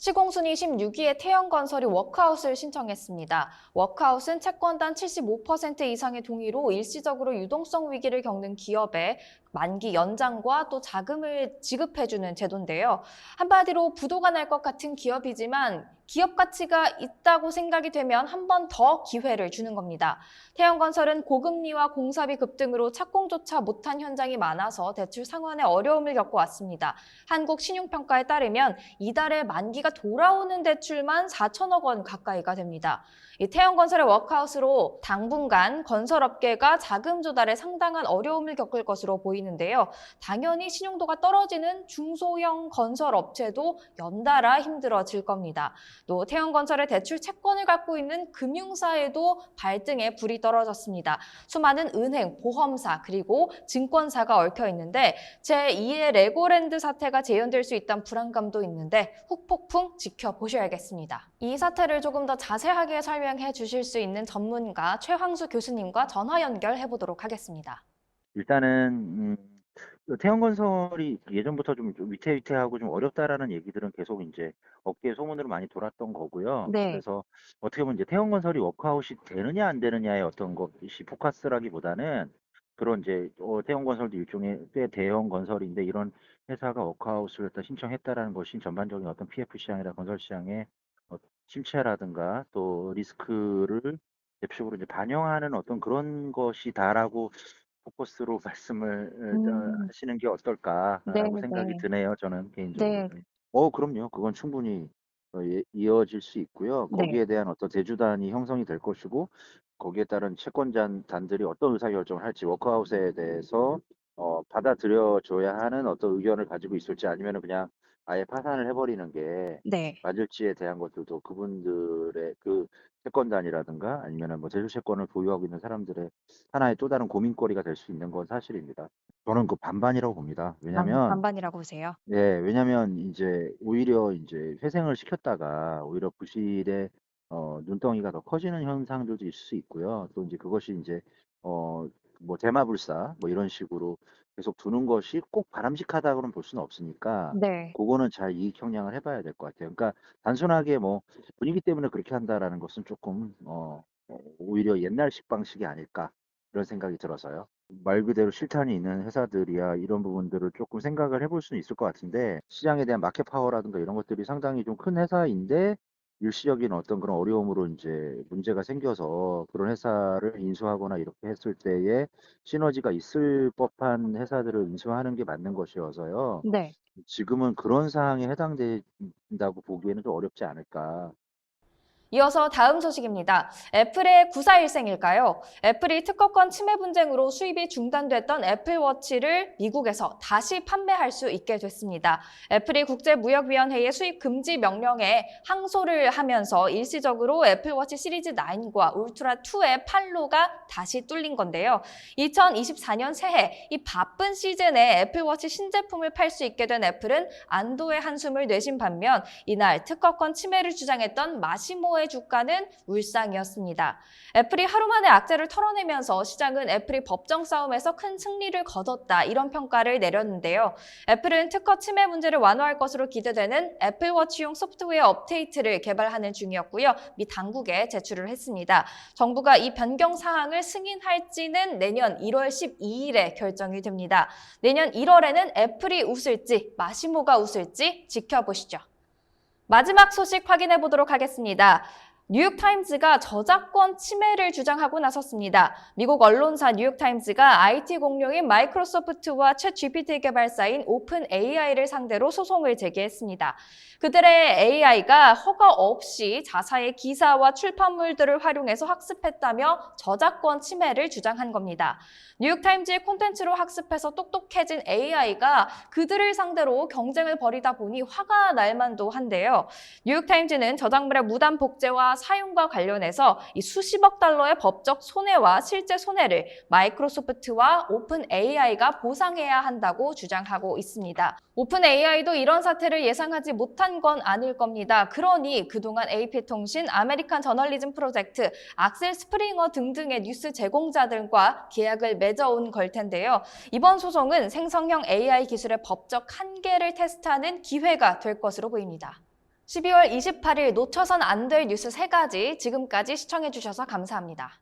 시공순위 16위의 태영건설이 워크아웃을 신청했습니다. 워크아웃은 채권단 75% 이상의 동의로 일시적으로 유동성 위기를 겪는 기업에 만기 연장과 또 자금을 지급해주는 제도인데요. 한마디로 부도가 날 것 같은 기업이지만 기업 가치가 있다고 생각이 되면 한 번 더 기회를 주는 겁니다. 태영건설은 고금리와 공사비 급등으로 착공조차 못한 현장이 많아서 대출 상환에 어려움을 겪어왔습니다. 한국신용평가에 따르면 이달에 만기가 돌아오는 대출만 4천억 원 가까이가 됩니다. 이 태영건설의 워크아웃으로 당분간 건설업계가 자금 조달에 상당한 어려움을 겪을 것으로 보이는데요. 당연히 신용도가 떨어지는 중소형 건설업체도 연달아 힘들어질 겁니다. 또 태영건설의 대출 채권을 갖고 있는 금융사에도 발등에 불이 떨어졌습니다. 수많은 은행, 보험사, 그리고 증권사가 얽혀 있는데 제2의 레고랜드 사태가 재현될 수 있다는 불안감도 있는데 후폭풍 지켜보셔야겠습니다. 이 사태를 조금 더 자세하게 설명해 주실 수 있는 전문가 최황수 교수님과 전화 연결해 보도록 하겠습니다. 일단은 태형건설이 예전부터 좀 위태위태하고 좀 어렵다라는 얘기들은 계속 이제 업계 소문으로 많이 돌았던 거고요. 네. 그래서 어떻게 보면 이제 태형건설이 워크아웃이 되느냐 안 되느냐의 어떤 것이 포커스라기보다는 그런 이제 태형건설도 일종의 꽤 대형 건설인데 이런 회사가 워크아웃을 일단 신청했다라는 것이 전반적인 어떤 PF 시장이나 건설 시장의 침체라든가 또 리스크를 대표적으로 이제 반영하는 어떤 그런 것이다라고 포커스로 말씀을 음, 하시는 게 어떨까라고 생각이 네네. 드네요. 저는 개인적으로. 네, 네. 그럼요. 그건 충분히 이어질 수 있고요. 네. 거기에 대한 어떤 대주단이 형성이 될 것이고 거기에 따른 채권단들이 어떤 의사결정을 할지 워크아웃에 대해서 받아들여줘야 하는 어떤 의견을 가지고 있을지 아니면은 그냥 아예 파산을 해버리는 게 네. 맞을지에 대한 것들도 그분들의 그 채권단이라든가 아니면은 뭐 제조채권을 보유하고 있는 사람들의 하나의 또 다른 고민거리가 될 수 있는 건 사실입니다. 저는 그 반반이라고 봅니다. 왜냐면 반반이라고 보세요. 예, 왜냐면 이제 오히려 이제 회생을 시켰다가 오히려 부실의 눈덩이가 더 커지는 현상들도 있을 수 있고요. 또 이제 그것이 이제 뭐 대마불사 뭐 이런 식으로 계속 두는 것이 꼭 바람직하다고는 볼 수는 없으니까 네. 그거는 잘 이익 형량을 해봐야 될 것 같아요. 그러니까 단순하게 뭐 분위기 때문에 그렇게 한다라는 것은 조금 오히려 옛날식 방식이 아닐까 이런 생각이 들어서요. 말 그대로 실탄이 있는 회사들이야 이런 부분들을 조금 생각을 해볼 수는 있을 것 같은데 시장에 대한 마켓 파워라든가 이런 것들이 상당히 좀 큰 회사인데 일시적인 어떤 그런 어려움으로 이제 문제가 생겨서 그런 회사를 인수하거나 이렇게 했을 때에 시너지가 있을 법한 회사들을 인수하는 게 맞는 것이어서요. 네. 지금은 그런 사항에 해당된다고 보기에는 좀 어렵지 않을까. 이어서 다음 소식입니다. 애플의 구사일생일까요? 애플이 특허권 침해 분쟁으로 수입이 중단됐던 애플워치를 미국에서 다시 판매할 수 있게 됐습니다. 애플이 국제무역위원회의 수입 금지 명령에 항소를 하면서 일시적으로 애플워치 시리즈 9과 울트라 2의 판로가 다시 뚫린 건데요. 2024년 새해 이 바쁜 시즌에 애플워치 신제품을 팔 수 있게 된 애플은 안도의 한숨을 내쉰 반면 이날 특허권 침해를 주장했던 마시모의 주가는 울상이었습니다. 애플이 하루 만에 악재를 털어내면서 시장은 애플이 법정 싸움에서 큰 승리를 거뒀다 이런 평가를 내렸는데요. 애플은 특허 침해 문제를 완화할 것으로 기대되는 애플워치용 소프트웨어 업데이트를 개발하는 중이었고요. 미 당국에 제출을 했습니다. 정부가 이 변경 사항을 승인할지는 내년 1월 12일에 결정이 됩니다. 내년 1월에는 애플이 웃을지 마시모가 웃을지 지켜보시죠. 마지막 소식 확인해 보도록 하겠습니다. 뉴욕타임즈가 저작권 침해를 주장하고 나섰습니다. 미국 언론사 뉴욕타임즈가 IT 공룡인 마이크로소프트와 챗 GPT 개발사인 오픈 AI를 상대로 소송을 제기했습니다. 그들의 AI가 허가 없이 자사의 기사와 출판물들을 활용해서 학습했다며 저작권 침해를 주장한 겁니다. 뉴욕타임즈의 콘텐츠로 학습해서 똑똑해진 AI가 그들을 상대로 경쟁을 벌이다 보니 화가 날 만도 한데요. 뉴욕타임즈는 저작물의 무단 복제와 사용과 관련해서 이 수십억 달러의 법적 손해와 실제 손해를 마이크로소프트와 오픈 AI가 보상해야 한다고 주장하고 있습니다. 오픈 AI도 이런 사태를 예상하지 못한 건 아닐 겁니다. 그러니 그동안 AP통신, 아메리칸 저널리즘 프로젝트, 악셀 스프링어 등등의 뉴스 제공자들과 계약을 맺어온 걸 텐데요. 이번 소송은 생성형 AI 기술의 법적 한계를 테스트하는 기회가 될 것으로 보입니다. 12월 28일 놓쳐선 안 될 뉴스 3가지 지금까지 시청해주셔서 감사합니다.